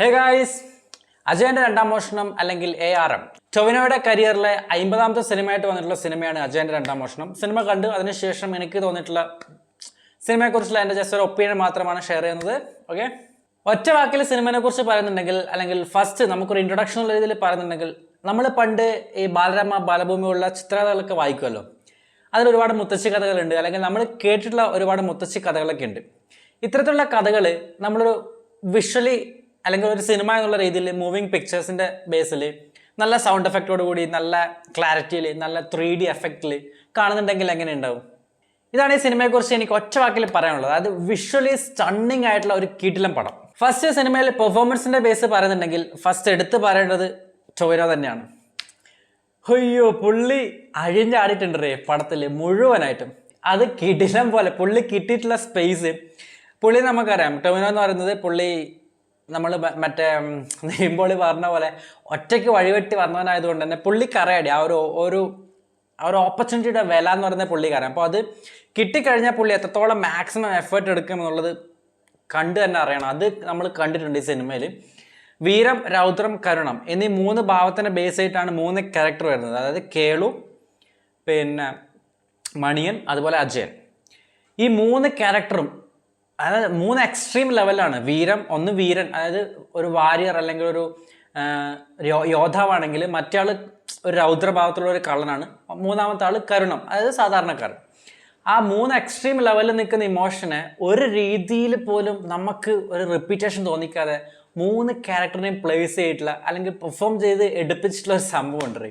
Hey guys, അജയന്റെ രണ്ടാം മോഷണം അല്ലെങ്കിൽ ARM. ടൊവിനോയുടെ കരിയറിലെ 50ാമത്തെ സിനിമയായിട്ട് വന്നിട്ടുള്ള സിനിമയാണ് അജയന്റെ രണ്ടാം മോഷണം. സിനിമ കണ്ടു അതിനുശേഷം എനിക്ക് തോന്നിയിട്ടുള്ള സിനിമയെക്കുറിച്ചുള്ള എൻ്റെ ജസ്റ്റ് ഒരു ഒപ്പീനിയൻ മാത്രമാണ് ഷെയർ ചെയ്യുന്നത്. ഓക്കെ, ഒറ്റ വാക്കിൽ സിനിമയെ കുറിച്ച് പറയുന്നുണ്ടെങ്കിൽ അല്ലെങ്കിൽ ഫസ്റ്റ് നമുക്കൊരു ഇൻട്രൊഡക്ഷൻ ഉള്ള രീതിയിൽ പറയുന്നുണ്ടെങ്കിൽ, നമ്മൾ പണ്ട് ഈ ബാലരമ ബാലഭൂമിയുള്ള ചിത്രകഥകളൊക്കെ വായിക്കുമല്ലോ. അതിൽ ഒരുപാട് മുത്തശ്ശി കഥകളുണ്ട്, അല്ലെങ്കിൽ നമ്മൾ കേട്ടിട്ടുള്ള ഒരുപാട് മുത്തശ്ശി കഥകളൊക്കെ ഉണ്ട്. ഇത്തരത്തിലുള്ള കഥകൾ നമ്മളൊരു വിഷ്വലി അല്ലെങ്കിൽ ഒരു സിനിമ എന്നുള്ള രീതിയിൽ മൂവിങ് പിക്ചേഴ്സിൻ്റെ ബേസിൽ നല്ല സൗണ്ട് എഫക്റ്റോട് കൂടി നല്ല ക്ലാരിറ്റിയിൽ നല്ല 3D എഫക്റ്റിൽ കാണുന്നുണ്ടെങ്കിൽ എങ്ങനെ ഉണ്ടാവും? ഇതാണ് ഈ സിനിമയെക്കുറിച്ച് എനിക്ക് ഒറ്റ വാക്കിൽ പറയാനുള്ളത്. അത് വിഷ്വലി സ്റ്റണ്ണിങ് ആയിട്ടുള്ള ഒരു കിടിലം പടം. ഫസ്റ്റ് സിനിമയിൽ പെർഫോമൻസിൻ്റെ ബേസ് പറയുന്നുണ്ടെങ്കിൽ ഫസ്റ്റ് എടുത്ത് പറയേണ്ടത് ടൊവിനോ തന്നെയാണ്. അയ്യോ, പുള്ളി അഴിഞ്ഞാടിയിട്ടുണ്ട് റേ പടത്തിൽ മുഴുവനായിട്ടും. അത് കിടിലം പോലെ പുള്ളി കിട്ടിയിട്ടുള്ള സ്പേസ്. പുള്ളി നമുക്കറിയാം, ടൊവിനോ എന്ന് പറയുന്നത് പുള്ളി നമ്മൾ മറ്റേ നെയ്മ്പോളി പറഞ്ഞ പോലെ ഒറ്റയ്ക്ക് വഴിവെട്ടി വന്നവനായതുകൊണ്ട് തന്നെ പുള്ളിക്കറിയാടി ആ ഒരു ഓപ്പർച്യൂണിറ്റിയുടെ വില എന്ന് പറയുന്നത് പുള്ളിക്കറിയാം. അപ്പോൾ അത് കിട്ടിക്കഴിഞ്ഞാൽ പുള്ളി എത്രത്തോളം മാക്സിമം എഫേർട്ട് എടുക്കും എന്നുള്ളത് കണ്ടു തന്നെ അറിയണം. അത് നമ്മൾ കണ്ടിട്ടുണ്ട് ഈ സിനിമയിൽ. വീരം, രൗദ്രം, കരുണം എന്നീ 3 ഭാവത്തിൻ്റെ ബേസ് ആയിട്ടാണ് 3 ക്യാരക്ടർ വരുന്നത്. അതായത് കേളു, പിന്നെ മണിയൻ, അതുപോലെ അജയൻ. ഈ 3 ക്യാരക്ടറും അതായത് 3 എക്സ്ട്രീം ലെവലാണ്. ഒന്ന് വീരൻ, അതായത് ഒരു വാരിയർ അല്ലെങ്കിൽ ഒരു യോദ്ധാവാണെങ്കിൽ, മറ്റേ ആൾ ഒരു രൗദ്രഭാവത്തിലുള്ള ഒരു കള്ളനാണ്. മൂന്നാമത്തെ ആൾ കരുണം, അതായത് സാധാരണക്കാരൻ. ആ 3 എക്സ്ട്രീം ലെവലിൽ നിൽക്കുന്ന ഇമോഷനെ ഒരു രീതിയിൽ പോലും നമുക്ക് ഒരു റിപ്പീറ്റേഷൻ തോന്നിക്കാതെ 3 ക്യാരക്ടറിനെയും പ്ലേസ് ചെയ്തിട്ടുള്ള അല്ലെങ്കിൽ പെർഫോം ചെയ്ത് എടുപ്പിച്ചിട്ടുള്ള ഒരു സംഭവം ഉണ്ട്.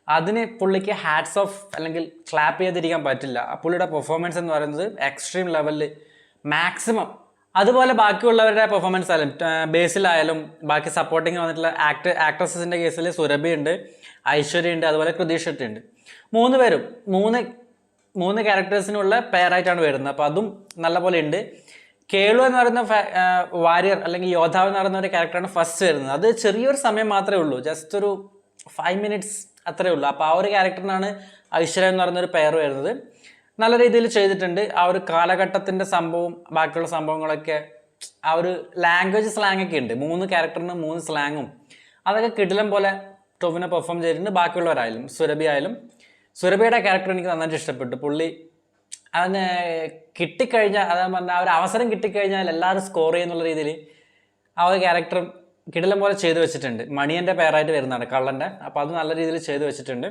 അതിന് പുള്ളിക്ക് ഹാറ്റ്സ് ഓഫ് അല്ലെങ്കിൽ ക്ലാപ്പ് ചെയ്തിരിക്കാൻ പറ്റില്ല. പുള്ളിയുടെ പെർഫോമൻസ് എന്ന് പറയുന്നത് എക്സ്ട്രീം ലെവലിൽ മാക്സിമം. അതുപോലെ ബാക്കിയുള്ളവരുടെ പെർഫോമൻസ് ആയാലും ബേസിലായാലും ബാക്കി സപ്പോർട്ടിങ് വന്നിട്ടുള്ള ആക്ട്രസസിൻ്റെ കേസിൽ സുരഭി ഉണ്ട്, ഐശ്വര്യ ഉണ്ട്, അതുപോലെ കൃതി ഷെട്ടി ഉണ്ട്. 3 പേരും 3 ക്യാരക്ടേഴ്സിനുള്ള പെയറായിട്ടാണ് വരുന്നത്. അപ്പോൾ അതും നല്ലപോലെ ഉണ്ട്. കേളു എന്ന് പറയുന്ന വാരിയർ അല്ലെങ്കിൽ യോദ്ധാവ് എന്ന് പറയുന്ന ഒരു ക്യാരക്ടറാണ് ഫസ്റ്റ് വരുന്നത്. അത് ചെറിയൊരു സമയം മാത്രമേ ഉള്ളൂ, ജസ്റ്റ് ഒരു 5 മിനിറ്റ്സ് അത്രേ ഉള്ളൂ. അപ്പോൾ ആ ഒരു ക്യാരക്ടറിനാണ് ഐശ്വര്യ എന്ന് പറയുന്നൊരു പെയർ വരുന്നത്. നല്ല രീതിയിൽ ചെയ്തിട്ടുണ്ട്. ആ ഒരു കാലഘട്ടത്തിൻ്റെ സംഭവം ബാക്കിയുള്ള സംഭവങ്ങളൊക്കെ ആ ഒരു ലാംഗ്വേജ് സ്ലാങ് ഒക്കെ ഉണ്ട്. 3 ക്യാരക്ടറിന് 3 സ്ലാങ്ങും അതൊക്കെ കിടിലം പോലെ ടൊവിനോ പെർഫോം ചെയ്തിട്ടുണ്ട്. ബാക്കിയുള്ളവരായാലും സുരഭിയുടെ ക്യാരക്ടർ എനിക്ക് നന്നായിട്ട് ഇഷ്ടപ്പെട്ടു. പുള്ളി അതിന് കിട്ടിക്കഴിഞ്ഞാൽ, അതാ പറഞ്ഞാൽ ആ ഒരു അവസരം കിട്ടിക്കഴിഞ്ഞാൽ എല്ലാവരും സ്കോർ ചെയ്യുന്നുള്ള രീതിയിൽ ആ ഒരു ക്യാരക്ടറും കിടിലം പോലെ ചെയ്തു വെച്ചിട്ടുണ്ട്. മണിയൻ്റെ പേരായിട്ട് വരുന്നതാണ്, കള്ളൻ്റെ. അപ്പോൾ അത് നല്ല രീതിയിൽ ചെയ്തു വെച്ചിട്ടുണ്ട്.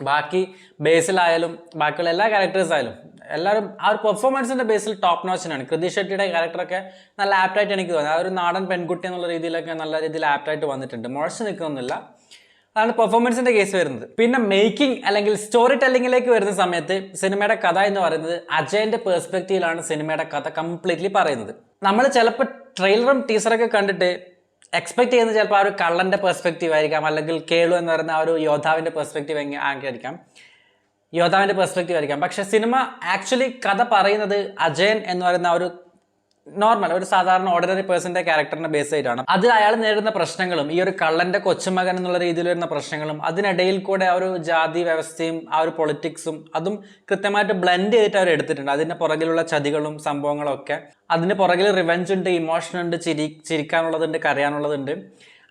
ബാക്കി ബേസിലായാലും ബാക്കിയുള്ള എല്ലാ ക്യാരക്ടേഴ്സായാലും എല്ലാവരും ആ ഒരു പെർഫോമൻസിൻ്റെ ബേസിൽ ടോപ്പ് നോച്ചിനാണ്. കൃതി ഷെട്ടിയുടെ ക്യാരക്ടറൊക്കെ നല്ല ആപ്റ്റായിട്ട് എനിക്ക് തോന്നി. ആ ഒരു നാടൻ പെൺകുട്ടി എന്നുള്ള രീതിയിലൊക്കെ നല്ല രീതിയിൽ ആപ്റ്റായിട്ട് വന്നിട്ടുണ്ട്. മുഴച്ച് നിൽക്കുന്നൊന്നുമില്ല. അതാണ് പെർഫോമൻസിൻ്റെ കേസ് വരുന്നത്. പിന്നെ മേക്കിംഗ് അല്ലെങ്കിൽ സ്റ്റോറി ടെല്ലിങ്ങിലേക്ക് വരുന്ന സമയത്ത് സിനിമയുടെ കഥ എന്ന് പറയുന്നത് അജയൻ്റെ പേഴ്സ്പെക്റ്റീവിലാണ് സിനിമയുടെ കഥ കംപ്ലീറ്റ്ലി പറയുന്നത്. നമ്മൾ ചിലപ്പോൾ ട്രെയിലറും ടീസറൊക്കെ കണ്ടിട്ട് എക്സ്പെക്ട് ചെയ്യുന്നത് ചിലപ്പോൾ ആ ഒരു കള്ളൻ്റെ പെർസ്പെക്റ്റീവ് ആയിരിക്കാം, അല്ലെങ്കിൽ കേളു എന്ന് പറയുന്ന ആ ഒരു യോദ്ധാവിൻ്റെ പെർസ്പെക്റ്റീവ് ആയിരിക്കാം. പക്ഷെ സിനിമ ആക്ച്വലി കഥ പറയുന്നത് അജയൻ എന്ന് പറയുന്ന ഒരു നോർമൽ ഒരു സാധാരണ ഓർഡിനറി പേഴ്സൻ്റെ ക്യാരക്ടറിനെ ബേസ് ചെയ്തിട്ടാണ്. അത് അയാൾ നേരിടുന്ന പ്രശ്നങ്ങളും ഈ ഒരു കള്ളൻ്റെ കൊച്ചുമകൻ എന്നുള്ള രീതിയിൽ വരുന്ന പ്രശ്നങ്ങളും അതിനിടയിൽ കൂടെ ആ ഒരു ജാതി വ്യവസ്ഥയും ആ ഒരു പൊളിറ്റിക്സും അതും കൃത്യമായിട്ട് ബ്ലെൻഡ് ചെയ്തിട്ട് അവർ എടുത്തിട്ടുണ്ട്. അതിൻ്റെ പുറകിലുള്ള ചതികളും സംഭവങ്ങളും ഒക്കെ, അതിന് പുറകിൽ റിവെഞ്ച് ഉണ്ട്, ഇമോഷൻ ഉണ്ട്, ചിരിക്കാനുള്ളതുണ്ട്, കരയാനുള്ളതുണ്ട്.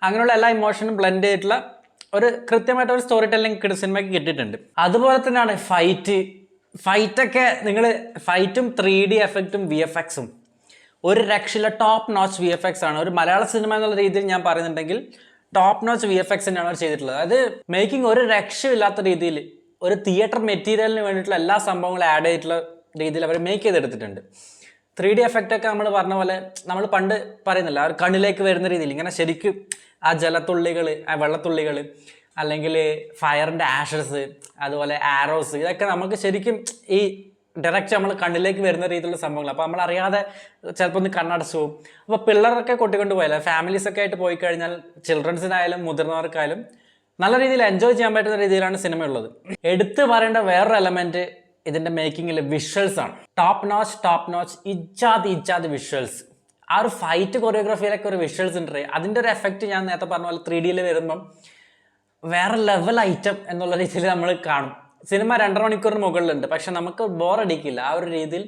അങ്ങനെയുള്ള എല്ലാ ഇമോഷനും ബ്ലെൻഡ് ചെയ്തിട്ടുള്ള ഒരു കൃത്യമായിട്ട് ഒരു സ്റ്റോറി ടെല്ലിംഗ് സിനിമയ്ക്ക് കിട്ടിയിട്ടുണ്ട്. അതുപോലെ തന്നെയാണ് ഫൈറ്റൊക്കെ. നിങ്ങൾ ഫൈറ്റും 3D എഫക്റ്റും VFXും ഒരു രക്ഷയില്ല. ടോപ്പ് നോച്ച് VFX ആണ്. ഒരു മലയാള സിനിമ എന്നുള്ള രീതിയിൽ ഞാൻ പറയുന്നുണ്ടെങ്കിൽ ടോപ്പ് നോച്ച് VFX തന്നെയാണ് അവർ ചെയ്തിട്ടുള്ളത്. അത് മേക്കിംഗ് ഒരു രക്ഷയില്ലാത്ത രീതിയിൽ ഒരു തിയേറ്റർ മെറ്റീരിയലിന് വേണ്ടിയിട്ടുള്ള എല്ലാ സംഭവങ്ങളും ആഡ് ചെയ്തിട്ടുള്ള രീതിയിൽ അവർ മേക്ക് ചെയ്തെടുത്തിട്ടുണ്ട്. 3D എഫക്റ്റൊക്കെ നമ്മൾ പറഞ്ഞ പോലെ നമ്മൾ പണ്ട് പറയുന്നില്ല, അവർ കണ്ണിലേക്ക് വരുന്ന രീതിയിൽ ഇങ്ങനെ ശരിക്കും ആ ജലത്തുള്ളികൾ, ആ വെള്ളത്തുള്ളികൾ, അല്ലെങ്കിൽ ഫയറിൻ്റെ ആഷസ്, അതുപോലെ ആരോസ്, ഇതൊക്കെ നമുക്ക് ശരിക്കും ഈ ഡയറക്റ്റ് നമ്മൾ കണ്ണിലേക്ക് വരുന്ന രീതിയിലുള്ള സംഭവങ്ങൾ. അപ്പോൾ നമ്മൾ അറിയാതെ ചിലപ്പോൾ ഒന്ന് കണ്ണടച്ചു പോകും. അപ്പോൾ പിള്ളേരൊക്കെ കൊട്ടിക്കൊണ്ട് പോയാലും ഫാമിലീസൊക്കെ ആയിട്ട് പോയി കഴിഞ്ഞാൽ ചിൽഡ്രൻസിനായാലും മുതിർന്നവർക്കായാലും നല്ല രീതിയിൽ എൻജോയ് ചെയ്യാൻ പറ്റുന്ന രീതിയിലാണ് സിനിമ ഉള്ളത്. എടുത്തു പറയേണ്ട വേറൊരു എലമെൻറ്റ് ഇതിൻ്റെ മേക്കിങ്ങിൽ വിഷ്വൽസ് ആണ്. ടോപ്പ് നോച്ച് ഇജാദ് വിഷ്വൽസ്. ആ ഒരു ഫൈറ്റ് കൊറിയോഗ്രാഫിയിലൊക്കെ ഒരു വിഷ്വൽസ് ഉണ്ട്. അതിൻ്റെ ഒരു എഫക്റ്റ് ഞാൻ നേരത്തെ പറഞ്ഞ പോലെ 3Dയിൽ വരുമ്പം വേറെ ലെവൽ ഐറ്റം എന്നുള്ള രീതിയിൽ നമ്മൾ കാണും. സിനിമ 2.5 മണിക്കൂറിന് മുകളിലുണ്ട്, പക്ഷെ നമുക്ക് ബോറടിക്കില്ല. ആ ഒരു രീതിയിൽ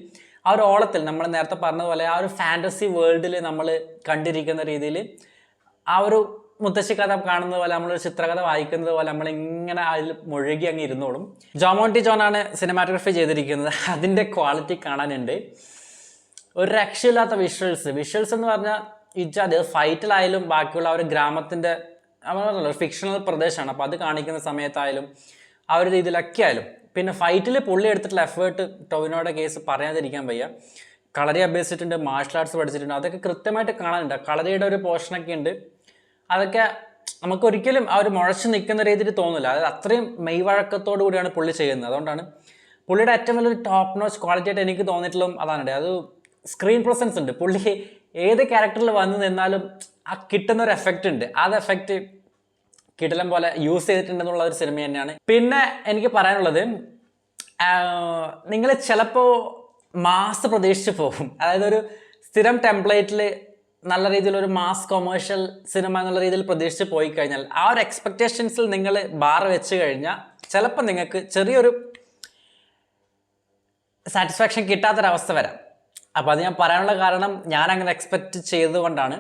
ആ ഒരു ഓളത്തിൽ നമ്മൾ നേരത്തെ പറഞ്ഞതുപോലെ ആ ഒരു ഫാൻറ്റസി വേൾഡിൽ നമ്മൾ കണ്ടിരിക്കുന്ന രീതിയിൽ ആ ഒരു മുത്തശ്ശി കഥ കാണുന്നത് പോലെ, നമ്മളൊരു ചിത്രകഥ വായിക്കുന്നത് പോലെ നമ്മളിങ്ങനെ അതിൽ മുഴുകി അങ്ങ് ഇരുന്നോളും. ജോമോണ്ടി ജോണാണ് സിനിമാറ്റോഗ്രഫി ചെയ്തിരിക്കുന്നത്. അതിൻ്റെ ക്വാളിറ്റി കാണാനുണ്ട്. ഒരു രക്ഷയില്ലാത്ത വിഷ്വൽസ് എന്ന് പറഞ്ഞാൽ അത് ഫൈറ്റിലായാലും ബാക്കിയുള്ള ആ ഒരു ഗ്രാമത്തിൻ്റെ ഫിക്ഷണൽ പ്രദേശമാണ്. അപ്പോൾ അത് കാണിക്കുന്ന സമയത്തായാലും ആ ഒരു രീതിയിലൊക്കെ ആയാലും, പിന്നെ ഫൈറ്റിൽ പുള്ളി എടുത്തിട്ടുള്ള എഫേർട്ട്, ടൊവിനോയുടെ കേസ് പറയാതിരിക്കാൻ വയ്യ. കളരി അഭ്യസിച്ചിട്ടുണ്ട്, മാർഷൽ ആർട്സ് പഠിച്ചിട്ടുണ്ട്, അതൊക്കെ കൃത്യമായിട്ട് കാണാനുണ്ട്. കളരിയുടെ ഒരു പോർഷനൊക്കെ ഉണ്ട്. അതൊക്കെ നമുക്കൊരിക്കലും ആ ഒരു മുഴച്ച് നിൽക്കുന്ന രീതിയിൽ തോന്നില്ല. അത് അത്രയും മെയ്വഴക്കത്തോടു കൂടിയാണ് പുള്ളി ചെയ്യുന്നത്. അതുകൊണ്ടാണ് പുള്ളിയുടെ ഏറ്റവും വലിയൊരു ടോപ്പ് നോച്ച് ക്വാളിറ്റി ആയിട്ട് എനിക്ക് തോന്നിയിട്ടുള്ളതും അതാണ്. അത് സ്ക്രീൻ പ്രസൻസ് ഉണ്ട്. പുള്ളി ഏത് ക്യാരക്ടറിൽ വന്ന് നിന്നാലും ആ കിട്ടുന്ന ഒരു എഫക്റ്റ് ഉണ്ട്. അത് എഫക്റ്റ് കിടലം പോലെ യൂസ് ചെയ്തിട്ടുണ്ടെന്നുള്ള ഒരു സിനിമ തന്നെയാണ്. പിന്നെ എനിക്ക് പറയാനുള്ളത്, നിങ്ങൾ ചിലപ്പോൾ മാസ് പ്രതീക്ഷിച്ച് പോകും. അതായത് ഒരു സ്ഥിരം ടെംപ്ലേറ്റിൽ നല്ല രീതിയിലൊരു മാസ് കൊമേഴ്ഷ്യൽ സിനിമ എന്നുള്ള രീതിയിൽ പ്രതീക്ഷിച്ച് പോയി കഴിഞ്ഞാൽ, ആ ഒരു എക്സ്പെക്റ്റേഷൻസിൽ നിങ്ങൾ ബാർ വെച്ച് കഴിഞ്ഞാൽ ചിലപ്പോൾ നിങ്ങൾക്ക് ചെറിയൊരു സാറ്റിസ്ഫാക്ഷൻ കിട്ടാത്തൊരവസ്ഥ വരാം. അപ്പോൾ അത് ഞാൻ പറയാനുള്ള കാരണം, ഞാൻ അങ്ങനെ എക്സ്പെക്റ്റ് ചെയ്തുകൊണ്ടാണ്.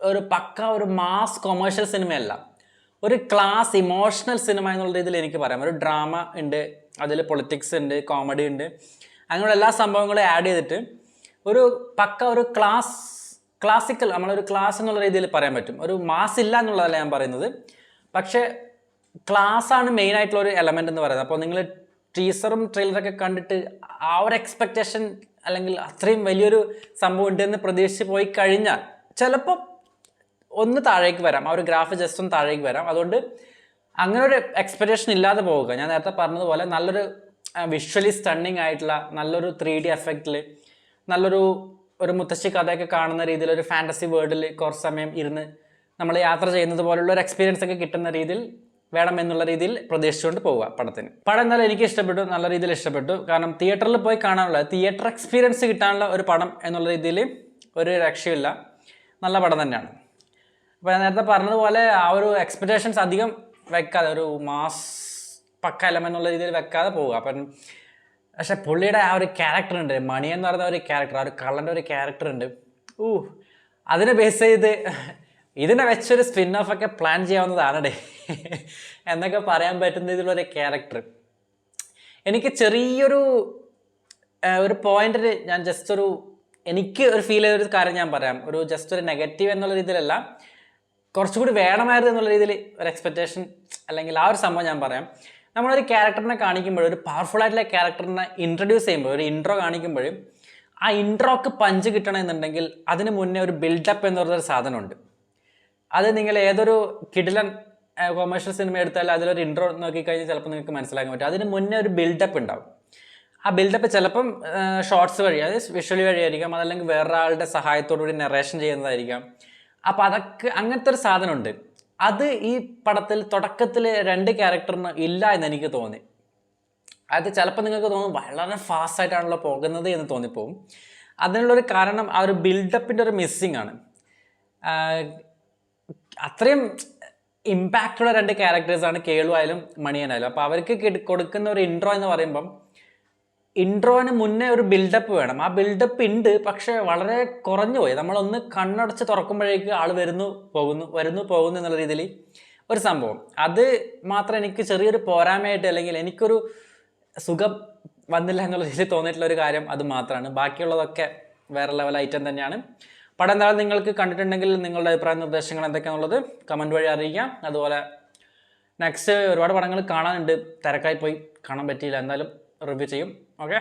ഒരു പക്ക ഒരു മാസ് കൊമേഴ്ഷ്യൽ സിനിമയല്ല, ഒരു ക്ലാസ് ഇമോഷണൽ സിനിമ എന്നുള്ള രീതിയിൽ എനിക്ക് പറയാം. ഒരു ഡ്രാമ ഉണ്ട്, അതിൽ പൊളിറ്റിക്സ് ഉണ്ട്, കോമഡി ഉണ്ട്, അങ്ങനെയുള്ള എല്ലാ സംഭവങ്ങളും ആഡ് ചെയ്തിട്ട് ഒരു പക്ക ഒരു ക്ലാസിക്കൽ, നമ്മളൊരു ക്ലാസ് എന്നുള്ള രീതിയിൽ പറയാൻ പറ്റും. ഒരു മാസ് ഇല്ല എന്നുള്ളതല്ല ഞാൻ പറയുന്നത്, പക്ഷേ ക്ലാസ്സാണ് മെയിനായിട്ടുള്ള ഒരു എലമെൻ്റ് എന്ന് പറയുന്നത്. അപ്പോൾ നിങ്ങൾ ടീസറും ട്രെയിലറൊക്കെ കണ്ടിട്ട് ആ ഒരു എക്സ്പെക്റ്റേഷൻ അല്ലെങ്കിൽ അത്രയും വലിയൊരു സംഭവം ഉണ്ടെന്ന് പ്രതീക്ഷിച്ച് പോയി കഴിഞ്ഞാൽ ചിലപ്പോൾ ഒന്ന് താഴേക്ക് വരാം, ആ ഒരു ഗ്രാഫ് ജസ്റ്റ് ഒന്ന് താഴേക്ക് വരാം. അതുകൊണ്ട് അങ്ങനെ ഒരു എക്സ്പെക്റ്റേഷൻ ഇല്ലാതെ പോവുക. ഞാൻ നേരത്തെ പറഞ്ഞതുപോലെ നല്ലൊരു വിഷ്വലി സ്റ്റണ്ണിങ് ആയിട്ടുള്ള നല്ലൊരു 3D എഫക്റ്റിൽ ഒരു മുത്തശ്ശി കഥയൊക്കെ കാണുന്ന രീതിയിൽ ഒരു ഫാൻറ്റസി വേൾഡിൽ കുറച്ച് സമയം ഇരുന്ന് നമ്മൾ യാത്ര ചെയ്യുന്നത് പോലുള്ള ഒരു എക്സ്പീരിയൻസ് ഒക്കെ കിട്ടുന്ന രീതിയിൽ വേണം എന്നുള്ള രീതിയിൽ പ്രതീക്ഷിച്ചുകൊണ്ട് പോവുക പടത്തിന്. പടം എന്തായാലും എനിക്ക് ഇഷ്ടപ്പെട്ടു, നല്ല രീതിയിൽ ഇഷ്ടപ്പെട്ടു. കാരണം തിയേറ്ററിൽ പോയി കാണാനുള്ള തിയേറ്റർ എക്സ്പീരിയൻസ് കിട്ടാനുള്ള ഒരു പടം എന്നുള്ള രീതിയിൽ ഒരു രക്ഷയില്ല, നല്ല പടം തന്നെയാണ്. അപ്പോൾ ഞാൻ നേരത്തെ പറഞ്ഞതുപോലെ ആ ഒരു എക്സ്പെക്റ്റേഷൻസ് അധികം വെക്കാതെ, ഒരു മാസ് പക്ക എലമെന്റ് എന്നുള്ള രീതിയിൽ വെക്കാതെ പോവുക. അപ്പം പക്ഷെ പുള്ളിയുടെ ആ ഒരു ക്യാരക്ടർ ഉണ്ട്, മണി എന്ന് പറയുന്ന ഒരു ക്യാരക്ടർ, ആ ഒരു കള്ളൻ്റെ ഒരു ക്യാരക്ടർ ഉണ്ട്. അതിനെ ബേസ് ചെയ്ത് ഇതിനെ വെച്ചൊരു സ്പിൻ ഓഫ് ഒക്കെ പ്ലാൻ ചെയ്യാവുന്നതാണേ എന്നൊക്കെ പറയാൻ പറ്റുന്ന ഇതിലൊരു ക്യാരക്ടർ. എനിക്ക് ചെറിയൊരു പോയിന്റിൽ ഞാൻ എനിക്ക് ഒരു ഫീൽ ചെയ്തൊരു കാര്യം ഞാൻ പറയാം. ജസ്റ്റ് ഒരു നെഗറ്റീവ് എന്നുള്ള രീതിയിലല്ല, കുറച്ചുകൂടി വേണമായിരുന്നു എന്നുള്ള രീതിയിൽ ഒരു എക്സ്പെക്റ്റേഷൻ അല്ലെങ്കിൽ ആ ഒരു സംഭവം ഞാൻ പറയാം. നമ്മളൊരു ക്യാരക്ടറിനെ കാണിക്കുമ്പോൾ, ഒരു പവർഫുൾ ആയിട്ടുള്ള ക്യാരക്ടറിനെ ഇൻട്രൊഡ്യൂസ് ചെയ്യുമ്പോൾ, ഒരു ഇൻട്രോ കാണിക്കുമ്പോൾ, ആ ഇൻട്രോക്ക് പഞ്ച് കിട്ടണമെന്നുണ്ടെങ്കിൽ അതിന് മുന്നേ ഒരു ബിൽഡപ്പ് എന്ന് പറയുന്നൊരു സാധനമുണ്ട്. അത് നിങ്ങൾ ഏതൊരു കിടിലൻ കൊമേഴ്ഷ്യൽ സിനിമ എടുത്താലും അതിലൊരു ഇൻട്രോ നോക്കിക്കഴിഞ്ഞാൽ ചിലപ്പോൾ നിങ്ങൾക്ക് മനസ്സിലാക്കാൻ പറ്റും. അതിന് മുന്നേ ഒരു ബിൽഡപ്പ് ഉണ്ടാവും. ആ ബിൽഡപ്പ് ചിലപ്പം ഷോർട്സ് വഴി, അതായത് വിഷ്വലി വഴിയായിരിക്കാം, അതല്ലെങ്കിൽ വേറൊരാളുടെ സഹായത്തോടുകൂടി നറേഷൻ ചെയ്യുന്നതായിരിക്കാം. അപ്പോൾ അതൊക്കെ അങ്ങനത്തെ ഒരു സാധനമുണ്ട്. അത് ഈ പടത്തിൽ തുടക്കത്തിൽ 2 ക്യാരക്ടറിന് ഇല്ല എന്ന് എനിക്ക് തോന്നി. അത് ചിലപ്പോൾ നിങ്ങൾക്ക് തോന്നും വളരെ ഫാസ്റ്റായിട്ടാണല്ലോ പോകുന്നത് എന്ന് തോന്നിപ്പോവും. അതിനുള്ളൊരു കാരണം ആ ഒരു ബിൽഡപ്പിൻ്റെ ഒരു മിസ്സിങ് ആണ്. അത്രയും ഇമ്പാക്റ്റുള്ള 2 ക്യാരക്ടേഴ്സാണ് കേളു ആയാലും മണിയനായാലും. അപ്പോൾ അവർക്ക് കൊടുക്കുന്ന ഒരു ഇൻട്രോ എന്ന് പറയുമ്പം ഇൻട്രോന് മുന്നേ ഒരു ബിൽഡപ്പ് വേണം. ആ ബിൽഡപ്പ് ഉണ്ട്, പക്ഷേ വളരെ കുറഞ്ഞു പോയി. നമ്മളൊന്ന് കണ്ണടച്ച് തുറക്കുമ്പോഴേക്ക് ആൾ വരുന്നു പോകുന്നു എന്നുള്ള രീതിയിൽ ഒരു സംഭവം. അത് മാത്രം എനിക്ക് ചെറിയൊരു പോരായ്മയായിട്ട്, അല്ലെങ്കിൽ എനിക്കൊരു സുഖം വന്നില്ല എന്നുള്ള രീതിയിൽ തോന്നിയിട്ടുള്ള ഒരു കാര്യം അത് മാത്രമാണ്. ബാക്കിയുള്ളതൊക്കെ വേറെ ലെവൽ ഐറ്റം തന്നെയാണ്. പടം എന്തായാലും നിങ്ങൾക്ക് കണ്ടിട്ടുണ്ടെങ്കിൽ നിങ്ങളുടെ അഭിപ്രായ നിർദ്ദേശങ്ങൾ എന്തൊക്കെയാണെന്നുള്ളത് കമൻറ്റ് വഴി അറിയിക്കാം. അതുപോലെ നെക്സ്റ്റ് ഒരുപാട് പടങ്ങൾ കാണാനുണ്ട്, തിരക്കായി പോയി കാണാൻ പറ്റിയില്ല, എന്തായാലും റിവ്യൂ ചെയ്യും. ഓക്കെ.